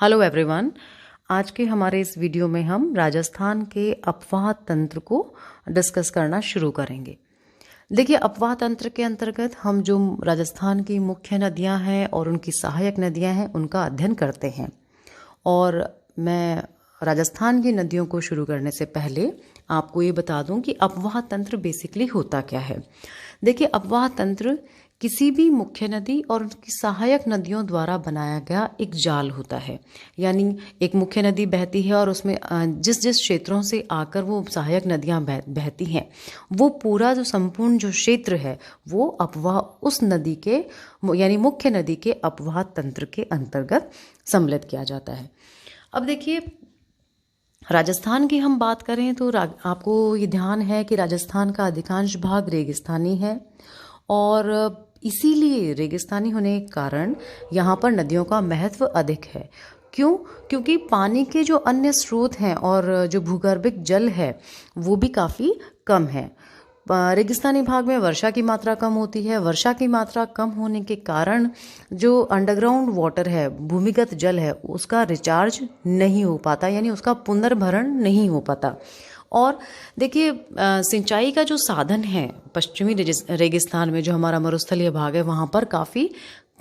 Hello everyone. आज के हमारे इस वीडियो में हम राजस्थान के अपवाह तंत्र को डिस्कस करना शुरू करेंगे। देखिए, अपवाह तंत्र के अंतर्गत हम जो राजस्थान की मुख्य नदियां हैं और उनकी सहायक नदियां हैं उनका अध्ययन करते हैं। और मैं राजस्थान की नदियों को शुरू करने से पहले आपको ये बता दूं कि अपवाह तंत्र बेसिकली होता क्या है। देखिए, अपवाह तंत्र किसी भी मुख्य नदी और उनकी सहायक नदियों द्वारा बनाया गया एक जाल होता है। यानी एक मुख्य नदी बहती है और उसमें जिस जिस क्षेत्रों से आकर वो सहायक नदियां बहती हैं, वो पूरा जो संपूर्ण जो क्षेत्र है वो अपवाह उस नदी के यानी मुख्य नदी के अपवाह तंत्र के अंतर्गत सम्मिलित किया जाता है। अब देखिए, राजस्थान की हम बात करें तो आपको ये ध्यान है कि राजस्थान का अधिकांश भाग रेगिस्तानी है और इसीलिए रेगिस्तानी होने के कारण यहाँ पर नदियों का महत्व अधिक है। क्यों? क्योंकि पानी के जो अन्य स्रोत हैं और जो भूगर्भिक जल है वो भी काफ़ी कम है। रेगिस्तानी भाग में वर्षा की मात्रा कम होती है। वर्षा की मात्रा कम होने के कारण जो अंडरग्राउंड वाटर है, भूमिगत जल है, उसका रिचार्ज नहीं हो पाता, यानी उसका पुनर्भरण नहीं हो पाता। और देखिए, सिंचाई का जो साधन है पश्चिमी रेगिस्तान में, जो हमारा मरुस्थलीय भाग है, वहाँ पर काफ़ी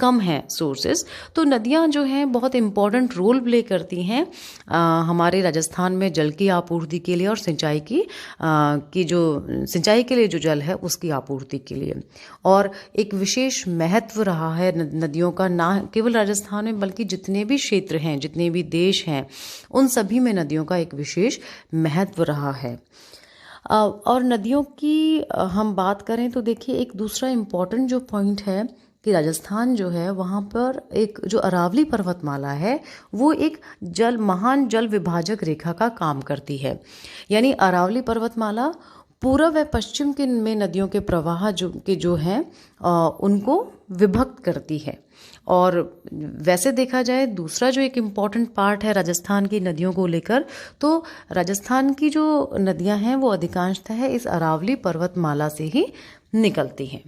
कम है सोर्सेस। तो नदियाँ जो हैं बहुत इम्पॉर्टेंट रोल प्ले करती हैं हमारे राजस्थान में जल की आपूर्ति के लिए और सिंचाई की जो सिंचाई के लिए जो जल है उसकी आपूर्ति के लिए। और एक विशेष महत्व रहा है नदियों का, ना केवल राजस्थान में बल्कि जितने भी क्षेत्र हैं, जितने भी देश हैं, उन सभी में नदियों का एक विशेष महत्व रहा है। और नदियों की हम बात करें तो देखिए, एक दूसरा इम्पॉर्टेंट जो पॉइंट है कि राजस्थान जो है वहाँ पर एक जो अरावली पर्वतमाला है वो एक महान जल विभाजक रेखा का काम करती है। यानी अरावली पर्वतमाला पूर्व व पश्चिम के में नदियों के प्रवाह जो हैं उनको विभक्त करती है। और वैसे देखा जाए, दूसरा जो एक इम्पॉर्टेंट पार्ट है राजस्थान की नदियों को लेकर, तो राजस्थान की जो नदियां हैं वो अधिकांशतः इस अरावली पर्वतमाला से ही निकलती हैं।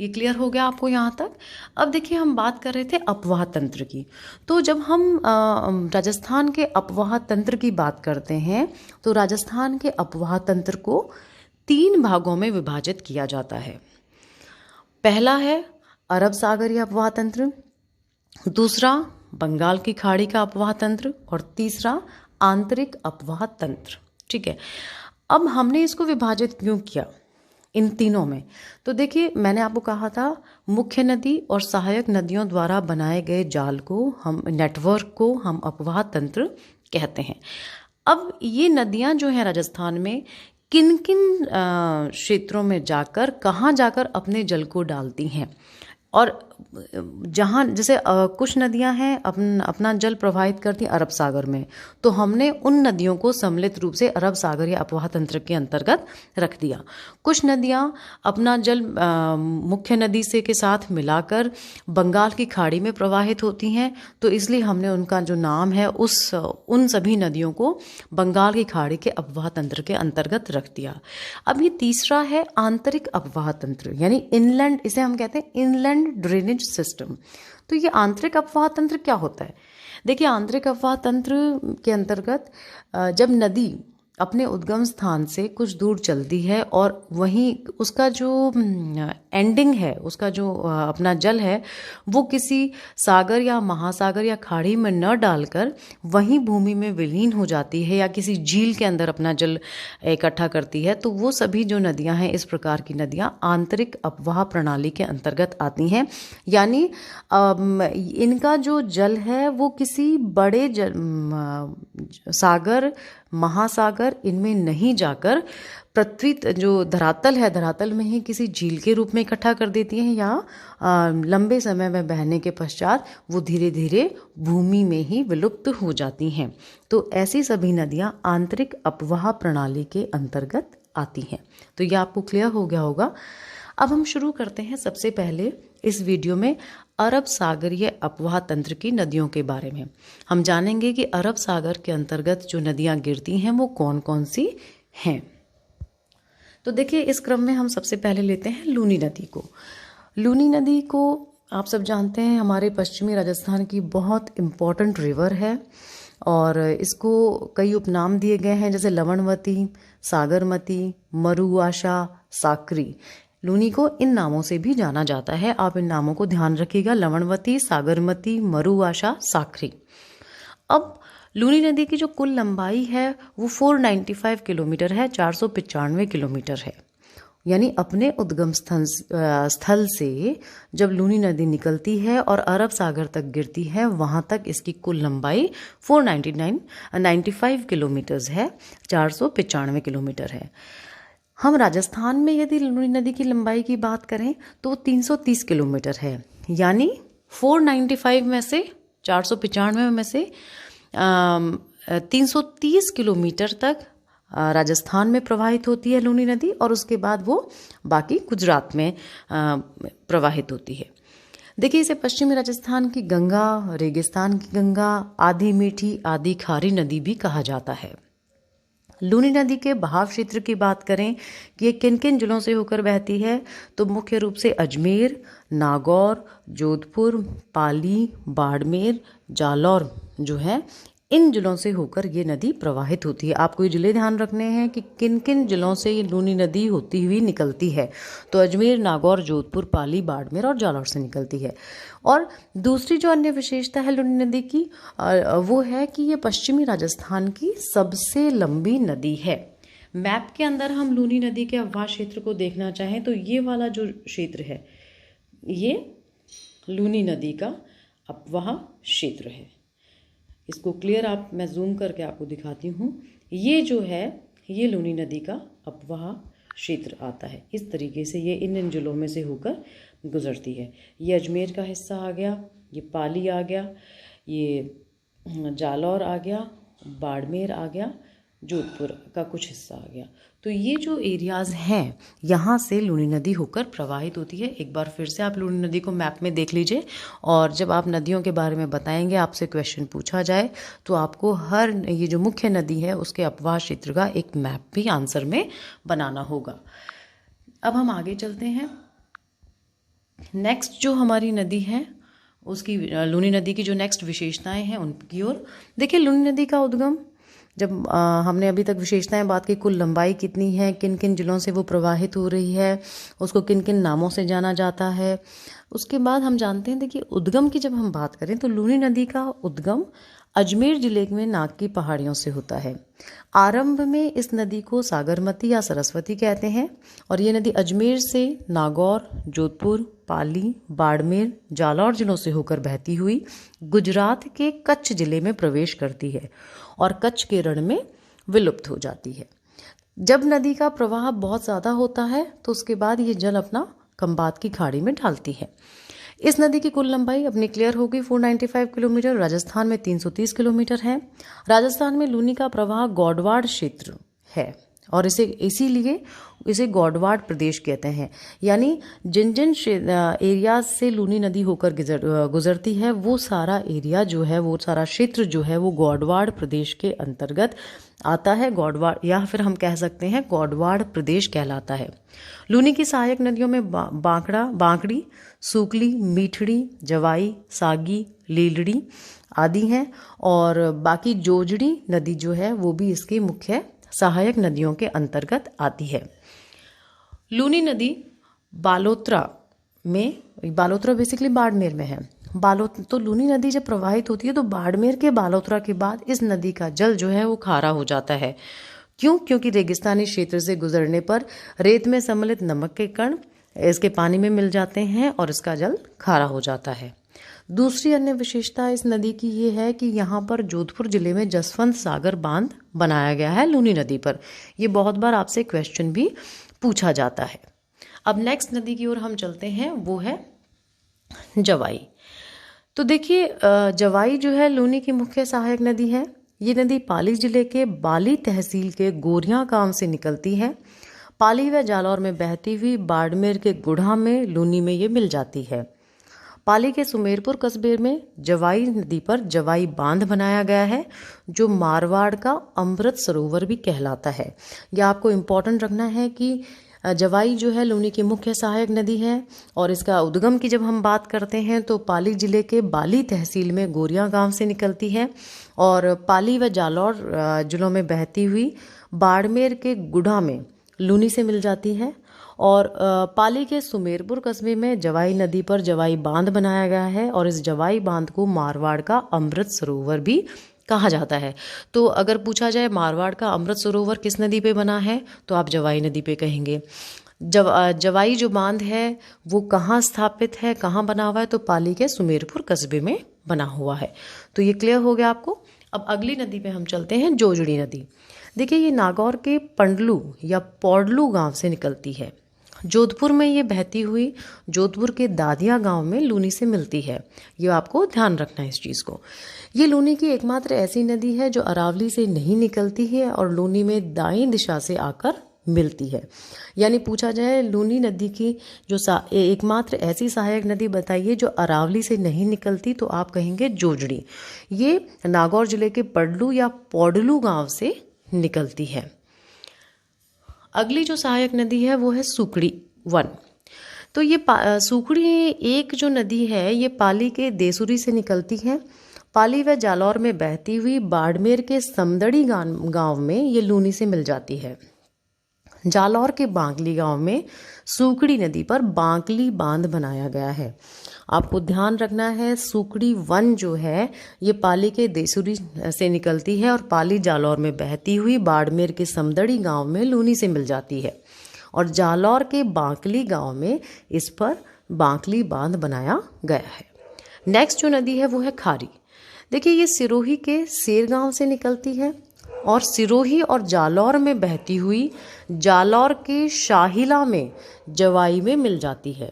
ये क्लियर हो गया आपको यहाँ तक? अब देखिए, हम बात कर रहे थे अपवाह तंत्र की। तो जब हम राजस्थान के अपवाह तंत्र की बात करते हैं तो राजस्थान के अपवाह तंत्र को 3 भागों में विभाजित किया जाता है। पहला है अरब सागरीय अपवाह तंत्र, दूसरा बंगाल की खाड़ी का अपवाह तंत्र और तीसरा आंतरिक अपवाह तंत्र। ठीक है, अब हमने इसको विभाजित क्यों किया इन तीनों में? तो देखिए, मैंने आपको कहा था मुख्य नदी और सहायक नदियों द्वारा बनाए गए जाल को, हम नेटवर्क को हम अपवाह तंत्र कहते हैं। अब ये नदियां जो हैं राजस्थान में किन किन क्षेत्रों में जाकर, कहाँ जाकर अपने जल को डालती हैं, और जहाँ जैसे कुछ नदियां हैं अपना जल प्रवाहित करती हैं अरब सागर में, तो हमने उन नदियों को सम्मिलित रूप से अरब सागरीय अपवाह तंत्र के अंतर्गत रख दिया। कुछ नदियां अपना जल मुख्य नदी से के साथ मिलाकर बंगाल की खाड़ी में प्रवाहित होती हैं, तो इसलिए हमने उनका जो नाम है उन सभी नदियों को बंगाल की खाड़ी के अपवाह तंत्र के अंतर्गत रख दिया। अब ये तीसरा है आंतरिक अपवाह तंत्र, यानी इनलैंड, इसे हम कहते हैं इनलैंड ड्रेनेज सिस्टम। तो ये आंतरिक अपवाह तंत्र क्या होता है? देखिए, आंतरिक अपवाह तंत्र के अंतर्गत जब नदी अपने उद्गम स्थान से कुछ दूर चलती है और वहीं उसका जो एंडिंग है, उसका जो अपना जल है, वो किसी सागर या महासागर या खाड़ी में न डालकर वहीं भूमि में विलीन हो जाती है या किसी झील के अंदर अपना जल इकट्ठा करती है, तो वो सभी जो नदियां हैं, इस प्रकार की नदियां आंतरिक अपवाह प्रणाली के अंतर्गत आती हैं। यानी इनका जो जल है वो किसी बड़े सागर, महासागर, इनमें नहीं जाकर पृथ्वी जो धरातल है, धरातल में ही किसी झील के रूप में इकट्ठा कर देती हैं, या लंबे समय में बहने के पश्चात वो धीरे धीरे भूमि में ही विलुप्त हो जाती हैं। तो ऐसी सभी नदियां आंतरिक अपवाह प्रणाली के अंतर्गत आती हैं। तो ये आपको क्लियर हो गया होगा। अब हम शुरू करते हैं सबसे पहले इस वीडियो में अरब सागरीय अपवाह तंत्र की नदियों के बारे में। हम जानेंगे कि अरब सागर के अंतर्गत जो नदियां गिरती हैं वो कौन कौन सी हैं। तो देखिए, इस क्रम में हम सबसे पहले लेते हैं लूनी नदी को। लूनी नदी को आप सब जानते हैं हमारे पश्चिमी राजस्थान की बहुत इम्पॉर्टेंट रिवर है और इसको कई उपनाम दिए गए हैं, जैसे लवणवती, सागरमती, मरुआशा, साकरी। लूनी को इन नामों से भी जाना जाता है। आप इन नामों को ध्यान रखिएगा, लवणवती, सागरमती, मरुआशा, साकरी। अब लूनी नदी की जो कुल लंबाई है वो 495 किलोमीटर है, 495 किलोमीटर है। यानी अपने उद्गम स्थल से जब लूनी नदी निकलती है और अरब सागर तक गिरती है, वहाँ तक इसकी कुल लंबाई 495 किलोमीटर्स है, 495 किलोमीटर है। हम राजस्थान में यदि लूनी नदी की लंबाई की बात करें तो 330 किलोमीटर है। यानी 495 में से 495 में से 330 किलोमीटर तक राजस्थान में प्रवाहित होती है लूनी नदी, और उसके बाद वो बाकी गुजरात में प्रवाहित होती है। देखिए, इसे पश्चिमी राजस्थान की गंगा, रेगिस्तान की गंगा, आधी मीठी आधी खारी नदी भी कहा जाता है। लूनी नदी के बहाव क्षेत्र की बात करें कि ये किन किन जिलों से होकर बहती है, तो मुख्य रूप से अजमेर, नागौर, जोधपुर, पाली, बाड़मेर, जालौर जो है, इन जिलों से होकर ये नदी प्रवाहित होती है। आपको ये जिले ध्यान रखने हैं कि किन किन जिलों से ये लूनी नदी होती हुई निकलती है। तो अजमेर, नागौर, जोधपुर, पाली, बाड़मेर और जालौर से निकलती है। और दूसरी जो अन्य विशेषता है लूनी नदी की, वो है कि ये पश्चिमी राजस्थान की सबसे लंबी नदी है। मैप के अंदर हम लूनी नदी के अववाह क्षेत्र को देखना चाहें तो ये वाला जो क्षेत्र है, ये लूनी नदी का अपवाह क्षेत्र है। इसको क्लियर मैं जूम करके आपको दिखाती हूँ। ये जो है, ये लूनी नदी का अपवाह क्षेत्र आता है। इस तरीके से ये इन जिलों में से होकर गुजरती है। ये अजमेर का हिस्सा आ गया, ये पाली आ गया, ये जालौर आ गया, बाड़मेर आ गया, जोधपुर का कुछ हिस्सा आ गया। तो ये जो एरियाज़ हैं, यहाँ से लूनी नदी होकर प्रवाहित होती है। एक बार फिर से आप लूनी नदी को मैप में देख लीजिए, और जब आप नदियों के बारे में बताएंगे, आपसे क्वेश्चन पूछा जाए, तो आपको हर ये जो मुख्य नदी है उसके अपवाह क्षेत्र का एक मैप भी आंसर में बनाना होगा। अब हम आगे चलते हैं। नेक्स्ट जो हमारी नदी है, उसकी लूनी नदी की जो नेक्स्ट विशेषताएं हैं उनकी ओर देखिए। लूनी नदी का उद्गम, जब हमने अभी तक विशेषताएं बात की, कुल लंबाई कितनी है, किन किन जिलों से वो प्रवाहित हो रही है, उसको किन किन नामों से जाना जाता है, उसके बाद हम जानते हैं। देखिए, उद्गम की जब हम बात करें तो लूनी नदी का उद्गम अजमेर जिले में नाग की पहाड़ियों से होता है। आरंभ में इस नदी को सागरमती या सरस्वती कहते हैं, और ये नदी अजमेर से नागौर, जोधपुर, पाली, बाड़मेर, जालौर जिलों से होकर बहती हुई गुजरात के कच्छ जिले में प्रवेश करती है और कच्छ के रण में विलुप्त हो जाती है। जब नदी का प्रवाह बहुत ज़्यादा होता है तो उसके बाद ये जल अपना खंबात की खाड़ी में डालती है। इस नदी की कुल लंबाई अपनी क्लियर हो गई 495 किलोमीटर, राजस्थान में 330 किलोमीटर है। राजस्थान में लूनी का प्रवाह गौडवाड़ क्षेत्र है और इसीलिए इसे गौडवाड़ प्रदेश कहते हैं। यानी जिन जिन एरियाज से लूनी नदी होकर गुजरती है, वो सारा एरिया जो है, वो सारा क्षेत्र जो है, वो गौडवाड़ प्रदेश के अंतर्गत आता है। गौडवाड़, या फिर हम कह सकते हैं गौडवाड़ प्रदेश कहलाता है। लूनी की सहायक नदियों में बांकड़ी, सूकली, मीठड़ी, जवाई, सागी, लीलड़ी आदि हैं, और बाकी जोजड़ी नदी जो है वो भी इसकी मुख्य सहायक नदियों के अंतर्गत आती है। लूनी नदी बालोतरा बेसिकली बाड़मेर में है। तो लूनी नदी जब प्रवाहित होती है तो बाड़मेर के बालोतरा के बाद इस नदी का जल जो है वो खारा हो जाता है। क्यों? क्योंकि रेगिस्तानी क्षेत्र से गुजरने पर रेत में सम्मिलित नमक के कण इसके पानी में मिल जाते हैं और इसका जल खारा हो जाता है। दूसरी अन्य विशेषता इस नदी की ये है कि यहाँ पर जोधपुर जिले में जसवंत सागर बांध बनाया गया है लूनी नदी पर। ये बहुत बार आपसे क्वेश्चन भी पूछा जाता है। अब नेक्स्ट नदी की ओर हम चलते हैं, वो है जवाई। तो देखिए, जवाई जो है लूनी की मुख्य सहायक नदी है। ये नदी पाली जिले के बाली तहसील के गोरियां गांव से निकलती है। पाली व जालौर में बहती हुई बाड़मेर के गुढ़ा में लूनी में ये मिल जाती है। पाली के सुमेरपुर कस्बे में जवाई नदी पर जवाई बांध बनाया गया है, जो मारवाड़ का अमृत सरोवर भी कहलाता है। यह आपको इम्पोर्टेंट रखना है कि जवाई जो है लूनी की मुख्य सहायक नदी है और इसका उद्गम की जब हम बात करते हैं तो पाली जिले के बाली तहसील में गोरिया गांव से निकलती है और पाली व जालौर जिलों में बहती हुई बाड़मेर के गुढ़ा में लूनी से मिल जाती है और पाली के सुमेरपुर कस्बे में जवाई नदी पर जवाई बांध बनाया गया है और इस जवाई बांध को मारवाड़ का अमृत सरोवर भी कहा जाता है। तो अगर पूछा जाए मारवाड़ का अमृत सरोवर किस नदी पे बना है तो आप जवाई नदी पे कहेंगे। जवाई जो बांध है वो कहाँ स्थापित है, कहाँ बना हुआ है, तो पाली के सुमेरपुर कस्बे में बना हुआ है। तो ये क्लियर हो गया आपको। अब अगली नदी पे हम चलते हैं, जोजड़ी नदी। देखिए ये नागौर के पंडलू या पौडलू गांव से निकलती है। जोधपुर में ये बहती हुई जोधपुर के दादिया गांव में लूनी से मिलती है। ये आपको ध्यान रखना है इस चीज़ को। ये लूनी की एकमात्र ऐसी नदी है जो अरावली से नहीं निकलती है और लूनी में दाईं दिशा से आकर मिलती है। यानी पूछा जाए लूनी नदी की जो एकमात्र ऐसी सहायक नदी बताइए जो अरावली से नहीं निकलती, तो आप कहेंगे जोजड़ी। ये नागौर जिले के पडलू या पौडलू गांव से निकलती है। अगली जो सहायक नदी है वो है सुकड़ी 1। तो ये सुकड़ी एक जो नदी है ये पाली के देसुरी से निकलती है। पाली व जालौर में बहती हुई बाड़मेर के समदड़ी गांव में ये लूनी से मिल जाती है। जालौर के बांकली गांव में सुकड़ी नदी पर बांकली बांध बनाया गया है। आपको ध्यान रखना है सुकड़ी 1 जो है ये पाली के देसुरी से निकलती है और पाली जालौर में बहती हुई बाड़मेर के समदड़ी गांव में लूनी से मिल जाती है और जालौर के बांकली गांव में इस पर बांकली बांध बनाया गया है। नेक्स्ट जो नदी है वो है खारी। देखिए ये सिरोही के सेर गांव से निकलती है और सिरोही और जालौर में बहती हुई जालौर के शाहिला में जवाई में मिल जाती है।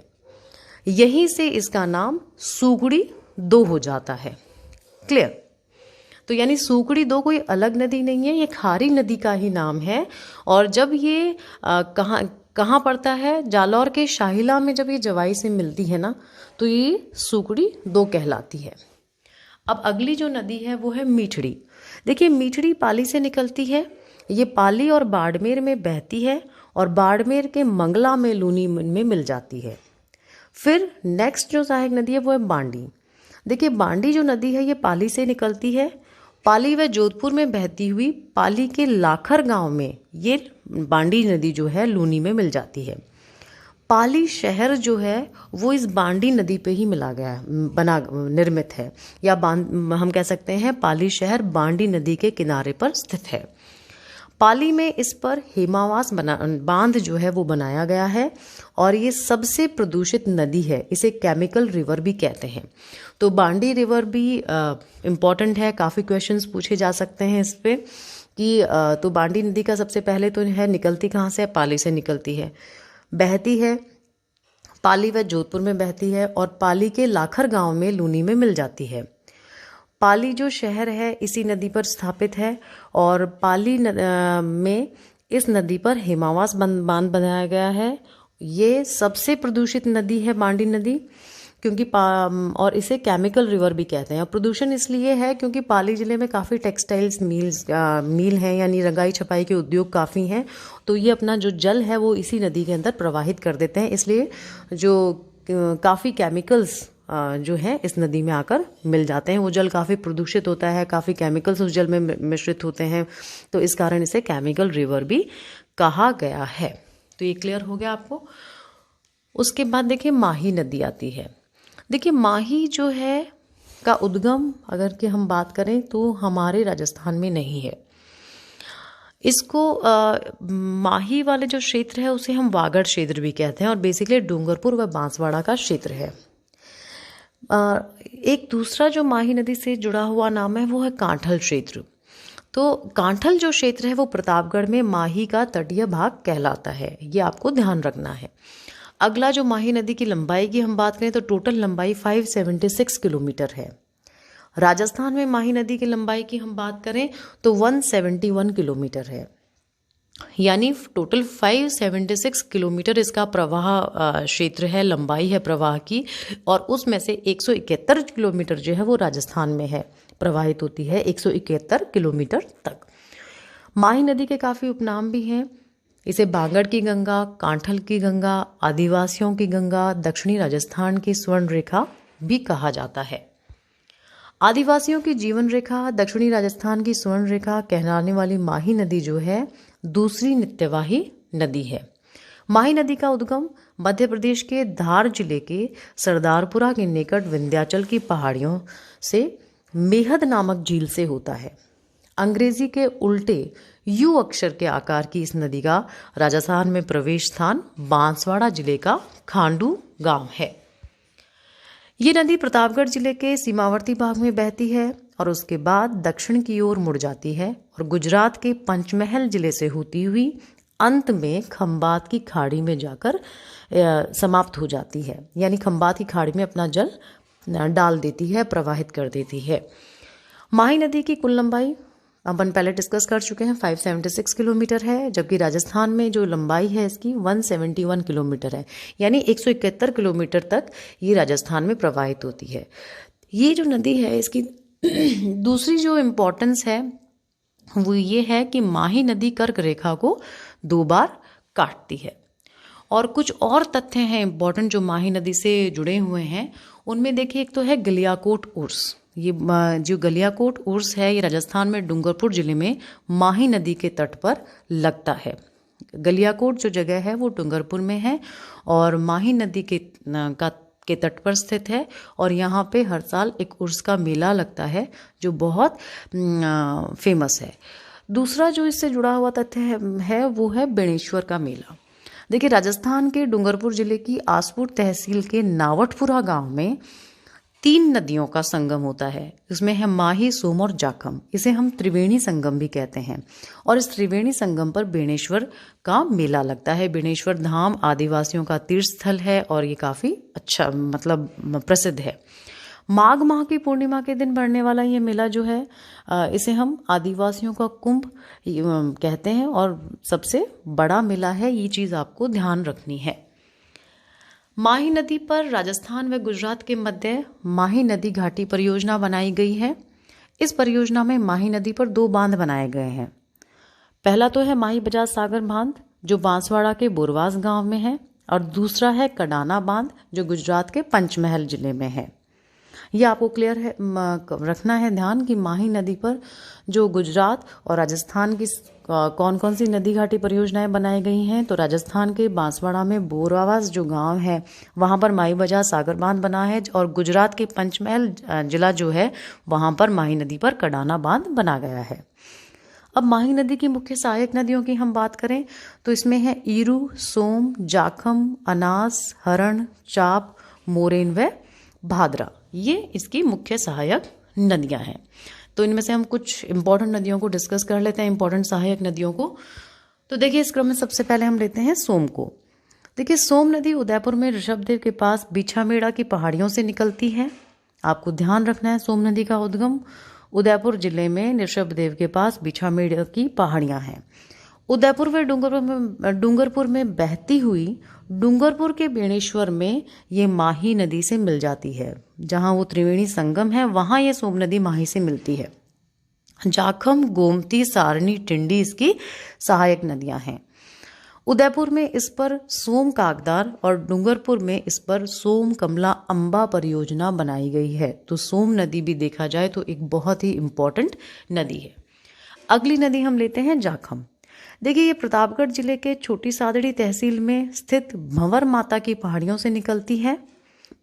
यहीं से इसका नाम सुकड़ी 2 हो जाता है। क्लियर। तो यानी सुकड़ी 2 कोई अलग नदी नहीं है, ये खारी नदी का ही नाम है। और जब ये कहाँ पड़ता है, जालौर के शाहिला में जब ये जवाई से मिलती है ना तो ये सुकड़ी 2 कहलाती है। अब अगली जो नदी है वो है मीठड़ी। देखिए मीठड़ी पाली से निकलती है। ये पाली और बाड़मेर में बहती है और बाड़मेर के मंगला में लूनी में मिल जाती है। फिर नेक्स्ट जो सहायक नदी है वो है बांडी। देखिए बांडी जो नदी है ये पाली से निकलती है। पाली व जोधपुर में बहती हुई पाली के लाखर गांव में ये बांडी नदी जो है लूनी में मिल जाती है। पाली शहर जो है वो इस बांडी नदी पे ही मिला गया निर्मित है, या हम कह सकते हैं पाली शहर बांडी नदी के किनारे पर स्थित है। पाली में इस पर हेमावास बांध जो है वो बनाया गया है और ये सबसे प्रदूषित नदी है। इसे केमिकल रिवर भी कहते हैं। तो बांडी रिवर भी इम्पॉर्टेंट है, काफ़ी क्वेश्चंस पूछे जा सकते हैं इस पे कि तो बांडी नदी का सबसे पहले तो है निकलती कहाँ से है, पाली से निकलती है, बहती है पाली व जोधपुर में बहती है और पाली के लाखर गांव में लूनी में मिल जाती है। पाली जो शहर है इसी नदी पर स्थापित है और पाली में इस नदी पर हेमावास बांध बनाया गया है। ये सबसे प्रदूषित नदी है बांडी नदी, क्योंकि और इसे केमिकल रिवर भी कहते हैं। और प्रदूषण इसलिए है क्योंकि पाली ज़िले में काफ़ी टेक्सटाइल्स मिल हैं, यानी रंगाई छपाई के उद्योग काफ़ी हैं। तो ये अपना जो जल है वो इसी नदी के अंदर प्रवाहित कर देते हैं, इसलिए जो काफ़ी केमिकल्स जो है इस नदी में आकर मिल जाते हैं। वो जल काफ़ी प्रदूषित होता है, काफ़ी केमिकल्स उस जल में मिश्रित होते हैं, तो इस कारण इसे केमिकल रिवर भी कहा गया है। तो ये क्लियर हो गया आपको। उसके बाद देखिए माही नदी आती है। देखिए माही जो है का उद्गम अगर कि हम बात करें तो हमारे राजस्थान में नहीं है। इसको माही वाले जो क्षेत्र है उसे हम वागड़ क्षेत्र भी कहते हैं और बेसिकली डूंगरपुर व बांसवाड़ा का क्षेत्र है। एक दूसरा जो माही नदी से जुड़ा हुआ नाम है वो है कांठल क्षेत्र। तो कांठल जो क्षेत्र है वो प्रतापगढ़ में माही का तटीय भाग कहलाता है, ये आपको ध्यान रखना है। अगला जो माही नदी की लंबाई की हम बात करें तो टोटल लंबाई 576 किलोमीटर है। राजस्थान में माही नदी की लंबाई की हम बात करें तो 171 किलोमीटर है, यानी टोटल 576 किलोमीटर इसका प्रवाह क्षेत्र है, लंबाई है प्रवाह की। और उसमें से 171 किलोमीटर जो है वो राजस्थान में है, प्रवाहित होती है 171 किलोमीटर तक। माही नदी के काफ़ी उपनाम भी हैं। इसे बांगड़ की गंगा, कांठल की गंगा, आदिवासियों की गंगा, दक्षिणी राजस्थान की स्वर्ण रेखा भी कहा जाता है। आदिवासियों की जीवन रेखा, दक्षिणी राजस्थान की स्वर्ण रेखा कहलाने वाली माही नदी जो है दूसरी नित्यवाही नदी है। माही नदी का उद्गम मध्य प्रदेश के धार जिले के सरदारपुरा के निकट विंध्याचल की पहाड़ियों से मेहद नामक झील से होता है। अंग्रेजी के उल्टे यू अक्षर के आकार की इस नदी का राजस्थान में प्रवेश स्थान बांसवाड़ा जिले का खांडू गांव है। ये नदी प्रतापगढ़ जिले के सीमावर्ती भाग में बहती है और उसके बाद दक्षिण की ओर मुड़ जाती है और गुजरात के पंचमहल जिले से होती हुई अंत में खंबात की खाड़ी में जाकर समाप्त हो जाती है, यानी खंबात की खाड़ी में अपना जल डाल देती है, प्रवाहित कर देती है। माही नदी की कुल लंबाई अपन पहले डिस्कस कर चुके हैं 576 किलोमीटर है, जबकि राजस्थान में जो लंबाई है इसकी 171 किलोमीटर है, यानी 171 किलोमीटर तक ये राजस्थान में प्रवाहित होती है। ये जो नदी है इसकी दूसरी जो इम्पोर्टेंस है वो ये है कि माही नदी कर्क रेखा को 2 बार काटती है। और कुछ और तथ्य हैं इम्पोर्टेंट जो माही नदी से जुड़े हुए हैं। उनमें देखिए, एक तो है गलियाकोट उर्स। ये जो गलियाकोट उर्स है ये राजस्थान में डूंगरपुर जिले में माही नदी के तट पर लगता है। गलियाकोट जो जगह है वो डूंगरपुर में है और माही नदी के तट पर स्थित है और यहाँ पे हर साल एक उर्स का मेला लगता है जो बहुत फेमस है। दूसरा जो इससे जुड़ा हुआ तथ्य है वो है बेणेश्वर का मेला। देखिए, राजस्थान के डूंगरपुर जिले की आसपुर तहसील के नावटपुरा गांव में 3 नदियों का संगम होता है। इसमें है माही, सोम और जाखम। इसे हम त्रिवेणी संगम भी कहते हैं और इस त्रिवेणी संगम पर बेणेश्वर का मेला लगता है। बेणेश्वर धाम आदिवासियों का तीर्थ स्थल है और ये काफ़ी अच्छा प्रसिद्ध है। माघ माह की पूर्णिमा के दिन बढ़ने वाला ये मेला जो है इसे हम आदिवासियों का कुंभ कहते हैं और सबसे बड़ा मेला है। ये चीज़ आपको ध्यान रखनी है। माही नदी पर राजस्थान व गुजरात के मध्य माही नदी घाटी परियोजना बनाई गई है। इस परियोजना में माही नदी पर 2 बांध बनाए गए हैं। पहला तो है माही बजाज सागर बांध जो बांसवाड़ा के बोरवास गांव में है और दूसरा है कडाना बांध जो गुजरात के पंचमहल जिले में है। ये आपको क्लियर है रखना है ध्यान कि माही नदी पर जो गुजरात और राजस्थान की कौन कौन सी नदी घाटी परियोजनाएं बनाई गई हैं। तो राजस्थान के बांसवाड़ा में बोरावास जो गांव है वहां पर माही बजाज सागर बांध बना है और गुजरात के पंचमहल जिला जो है वहां पर माही नदी पर कडाना बांध बना गया है। अब माही नदी की मुख्य सहायक नदियों की हम बात करें तो इसमें है ईरू, सोम, जाखम, अनास, हरण, चाप, मोरेन व भादरा। ये इसकी मुख्य सहायक नदियां हैं। तो इनमें से हम कुछ इंपॉर्टेंट नदियों को डिस्कस कर लेते हैं, इंपॉर्टेंट सहायक नदियों को। तो देखिए, इस क्रम में सबसे पहले हम लेते हैं सोम को। देखिए, सोम नदी उदयपुर में ऋषभदेव के पास बिछामेड़ा की पहाड़ियों से निकलती है। आपको ध्यान रखना है, सोम नदी का उद्गम उदयपुर जिले में ऋषभदेव के पास बिछामेड़ा की पहाड़ियां हैं। उदयपुर व डूंगरपुर में बहती हुई डूंगरपुर के बेणेश्वर में ये माही नदी से मिल जाती है। जहां वो त्रिवेणी संगम है वहां ये सोम नदी माही से मिलती है। जाखम, गोमती, सारणी, टिंडी इसकी सहायक नदियां हैं। उदयपुर में इस पर सोम कागदार और डूंगरपुर में इस पर सोम कमला अंबा परियोजना बनाई गई है। तो सोम नदी भी देखा जाए तो एक बहुत ही इम्पोर्टेंट नदी है। अगली नदी हम लेते हैं जाखम। देखिए, ये प्रतापगढ़ जिले के छोटी सादड़ी तहसील में स्थित भंवर माता की पहाड़ियों से निकलती है।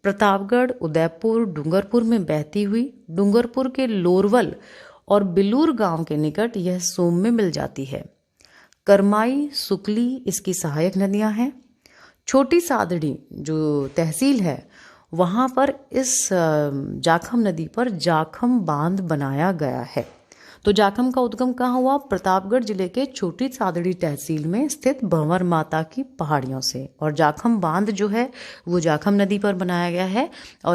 प्रतापगढ़, उदयपुर, डूंगरपुर में बहती हुई डूंगरपुर के लोरवल और बिलूर गांव के निकट यह सोम में मिल जाती है। करमाई, सुकली इसकी सहायक नदियां हैं। छोटी सादड़ी जो तहसील है वहां पर इस जाखम नदी पर जाखम बांध बनाया गया है। तो जाखम का उद्गम कहाँ हुआ? प्रतापगढ़ जिले के छोटी सादड़ी तहसील में स्थित भंवर माता की पहाड़ियों से। और जाखम बांध जो है वो जाखम नदी पर बनाया गया है और